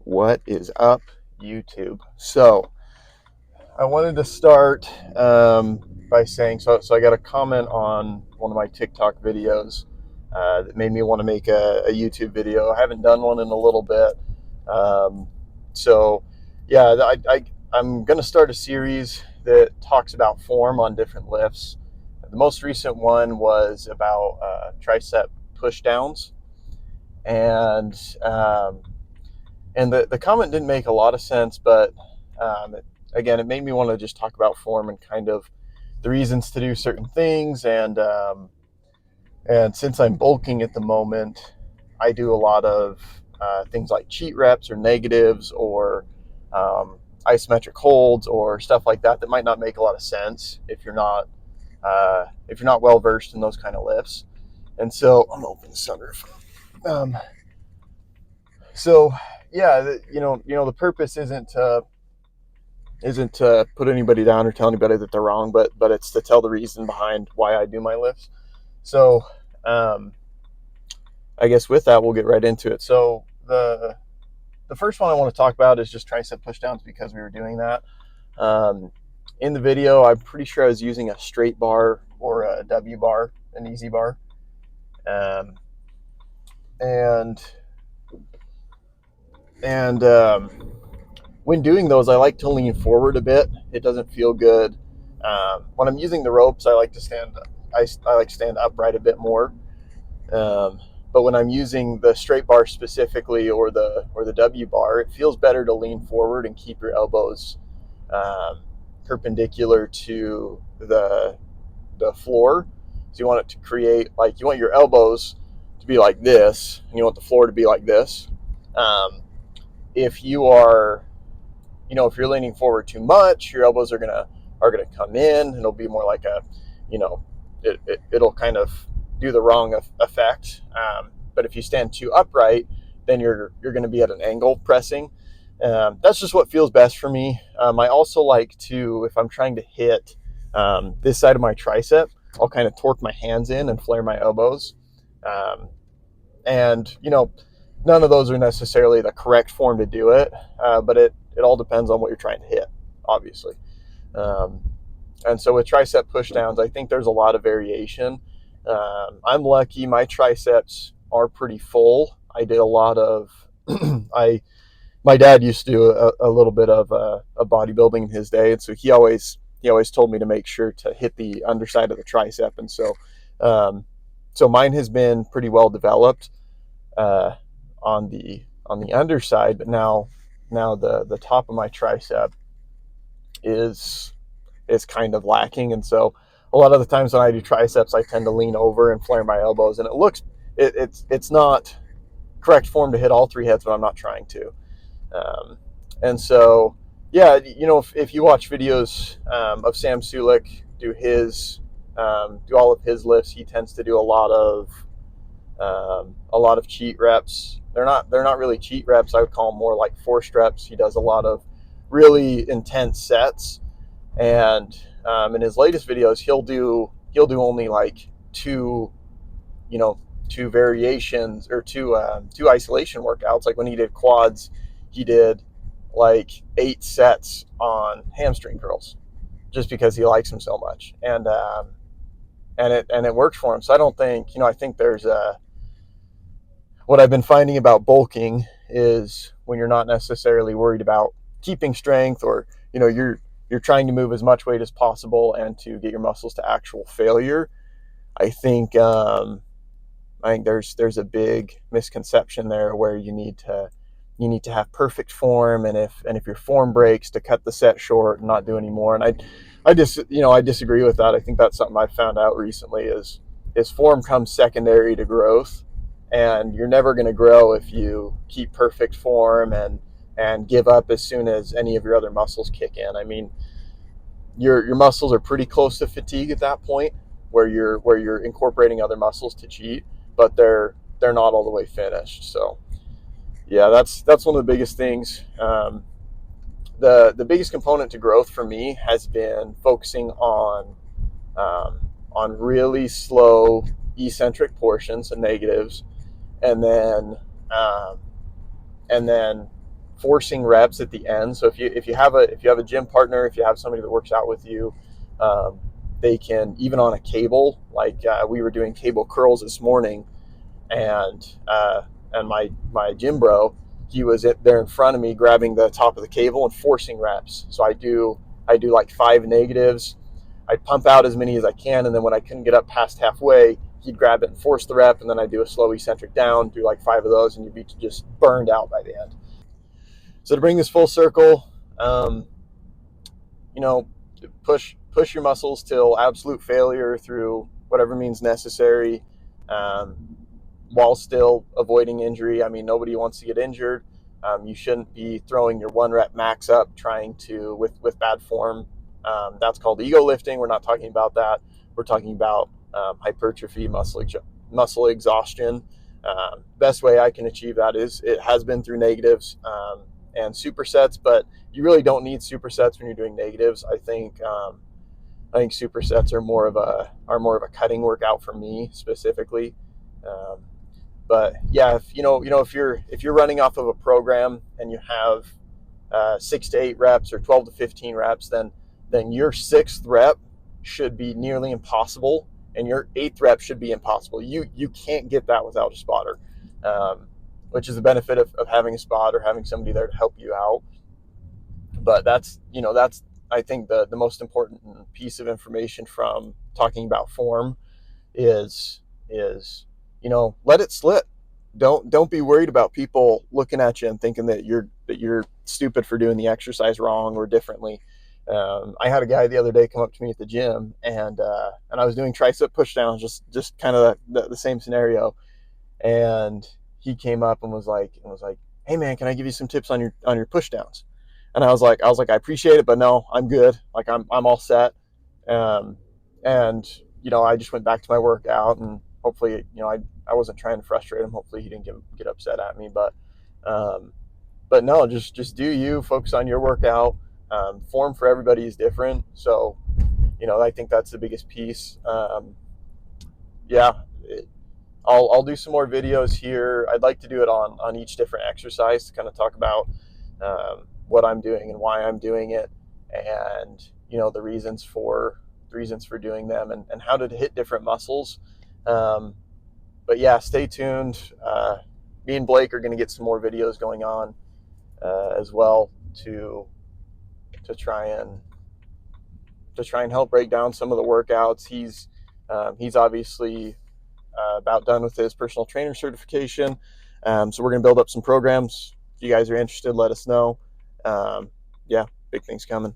What is up, YouTube? So I wanted to start by saying so I got a comment on one of my TikTok videos that made me want to make a YouTube video. I haven't done one in a little bit. Um, so yeah, I'm going to start a series that talks about form on different lifts. The most recent one was about tricep pushdowns, and um, the comment didn't make a lot of sense, but again, it made me want to just talk about form and kind of the reasons to do certain things. And since I'm bulking at the moment, I do a lot of things like cheat reps or negatives or isometric holds or stuff like that that might not make a lot of sense if you're not well versed in those kind of lifts. And so I'm gonna open the sunroof. Um, so yeah, the purpose isn't to put anybody down or tell anybody that they're wrong, but it's to tell the reason behind why I do my lifts. So um, I guess with that, we'll get right into it. So the first one I want to talk about is just tricep pushdowns because we were doing that. In the video, I'm pretty sure I was using a straight bar or a W bar, an easy bar. Um, and and when doing those, I like to lean forward a bit. It doesn't feel good. When I'm using the ropes, I like to stand. I like to stand upright a bit more. Um, but when I'm using the straight bar specifically, or the W bar, it feels better to lean forward and keep your elbows um, perpendicular to the floor. So you want it to create, like, you want your elbows to be like this, and you want the floor to be like this. Um, if you are if you're leaning forward too much, your elbows are gonna come in. It'll be more like a, it'll kind of do the wrong effect. But if you stand too upright, then you're going to be at an angle pressing. That's just what feels best for me. I also like to, if I'm trying to hit this side of my tricep, I'll kind of torque my hands in and flare my elbows. Um, and none of those are necessarily the correct form to do it, but it all depends on what you're trying to hit, obviously. um, and so with tricep pushdowns, I think there's a lot of variation. I'm lucky, my triceps are pretty full. I did a lot of I my dad used to do a little bit of a bodybuilding in his day, and so he always told me to make sure to hit the underside of the tricep. And um, so mine has been pretty well developed uh, on the underside, but now the top of my tricep is kind of lacking. And so a lot of the times when I do triceps, I tend to lean over and flare my elbows, and it's not correct form to hit all three heads, but I'm not trying to. And so yeah, if you watch videos of Sam Sulek do all of his lifts, he tends to do a lot of cheat reps. They're not really cheat reps. I would call them more like forced reps. He does a lot of really intense sets, and in his latest videos, he'll do only like you know two variations or two isolation workouts. Like when he did quads, he did like 8 sets on hamstring curls, just because he likes them so much, and it works for him. So I don't think, I think there's a what I've been finding about bulking is when you're not necessarily worried about keeping strength, or you're trying to move as much weight as possible and to get your muscles to actual failure. I think there's a big misconception there where you need to have perfect form, and if your form breaks, to cut the set short and not do anymore. And I disagree with that. I think that's something I've found out recently is form comes secondary to growth, and you're never going to grow if you keep perfect form and give up as soon as any of your other muscles kick in. I mean, your muscles are pretty close to fatigue at that point, where you're incorporating other muscles to cheat, but they're not all the way finished. So yeah, that's one of the biggest things. The biggest component to growth for me has been focusing on really slow eccentric portions and negatives, and then um, and then forcing reps at the end. So if you have a gym partner, if you have somebody that works out with you, they can, even on a cable, like we were doing cable curls this morning, and my gym bro, he was there in front of me grabbing the top of the cable and forcing reps. So I do like 5 negatives. I'd pump out as many as I can, and then when I couldn't get up past halfway, he'd grab it and force the rep, and then I'd do a slow eccentric down, do like 5 of those, and you'd be just burned out by the end. So to bring this full circle, you know, push your muscles till absolute failure through whatever means necessary, while still avoiding injury. I mean, nobody wants to get injured. You shouldn't be throwing your 1 rep max up trying to with bad form. That's called ego lifting. We're not talking about that. We're talking about hypertrophy, muscle exhaustion. Best way I can achieve that is, it has been through negatives and supersets, but you really don't need supersets when you're doing negatives. I think supersets are more of a cutting workout for me specifically. But yeah, if you're running off of a program and you have 6 to 8 reps or 12 to 15 reps, then your 6th rep should be nearly impossible, and your 8th rep should be impossible. You can't get that without a spotter, which is the benefit of having a spot or having somebody there to help you out. But that's I think the most important piece of information from talking about form is let it slip. Don't be worried about people looking at you and thinking that you're stupid for doing the exercise wrong or differently. I had a guy the other day come up to me at the gym, and I was doing tricep pushdowns, just kind of the same scenario, and he came up and was like, "Hey man, can I give you some tips on your pushdowns?" And I was like, I appreciate it, but no, I'm good. Like I'm all set. And I just went back to my workout, and hopefully, I wasn't trying to frustrate him. Hopefully he didn't get upset at me, but no, just do you, focus on your workout. Form for everybody is different. So, I think that's the biggest piece. I'll do some more videos here. I'd like to do it on each different exercise to kind of talk about what I'm doing and why I'm doing it, and the reasons for doing them, and how to hit different muscles. But yeah, stay tuned. Me and Blake are going to get some more videos going on as well to try and help break down some of the workouts. He's obviously about done with his personal trainer certification, so we're going to build up some programs. If you guys are interested, let us know. Yeah, big things coming.